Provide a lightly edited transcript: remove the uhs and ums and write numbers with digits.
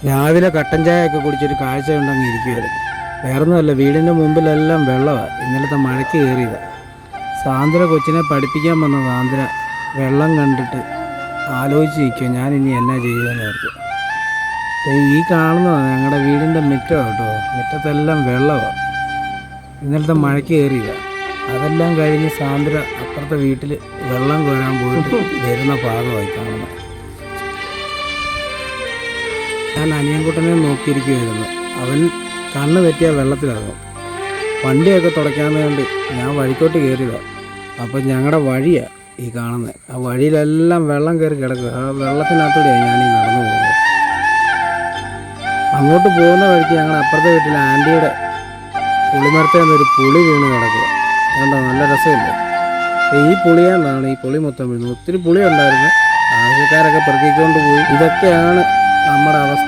രാവിലെ കട്ടൻ ചായയൊക്കെ കുടിച്ചൊരു കാഴ്ച ഉണ്ടെങ്കിൽ ഇരിക്കുമായിരുന്നു. വേറൊന്നുമല്ല, വീടിൻ്റെ മുമ്പിലെല്ലാം വെള്ളമാണ്. ഇന്നലത്തെ മഴയ്ക്ക് കയറിയതാണ്. സാന്ദ്ര കൊച്ചിനെ പഠിപ്പിക്കാൻ വന്ന സാന്ദ്ര വെള്ളം കണ്ടിട്ട് ആലോചിച്ച് നിൽക്കുക, ഞാനിനി എന്നാ ചെയ്യുമെന്ന് ഓർത്തു. ഈ കാണുന്നതാണ് ഞങ്ങളുടെ വീടിൻ്റെ മുറ്റം കേട്ടോ. മുറ്റത്തെല്ലാം വെള്ളമാണ്. ഇന്നലത്തെ മഴയ്ക്ക് കയറിയതാണ്. അതെല്ലാം കഴിഞ്ഞ് സാന്ദ്ര അപ്പുറത്തെ വീട്ടിൽ വെള്ളം കോരാൻ പോയിട്ട് വരുന്ന ഭാഗമായി കാണുന്നത്. ഞാൻ അനിയൻകുട്ടനെ നോക്കിയിരിക്കുമായിരുന്നു. അവൻ കണ്ണ് തെറ്റിയാൽ വെള്ളത്തിലിറങ്ങും. വണ്ടിയൊക്കെ തുടയ്ക്കാമെന്ന് കണ്ട് ഞാൻ വഴിക്കോട്ട് കയറിയതാണ്. അപ്പം ഞങ്ങളുടെ വഴിയാണ് ഈ കാണുന്നത്. ആ വഴിയിലെല്ലാം വെള്ളം കയറി കിടക്കുക. ആ വെള്ളത്തിനകത്തൂടെയാണ് ഞാനീ നടന്നു പോകുന്നത്. അങ്ങോട്ട് പോകുന്ന വഴിക്ക് ഞങ്ങളുടെ അപ്പുറത്തെ വീട്ടിലെ ആൻറ്റിയുടെ പുളിമരത്തിൽ നിന്നൊരു പുളി വീണ് കിടക്കുക. അതുകൊണ്ടോ നല്ല രസമില്ല. ഈ പുളിയാന്നാണ് ഈ പുളി മൊത്തം വീഴുന്നത്. ഒത്തിരി പുളി ഉണ്ടായിരുന്നു. ആവശ്യക്കാരൊക്കെ പെറുക്കിക്കൊണ്ട് പോയി. ഇതൊക്കെയാണ് നമ്മുടെ അവസ്ഥ.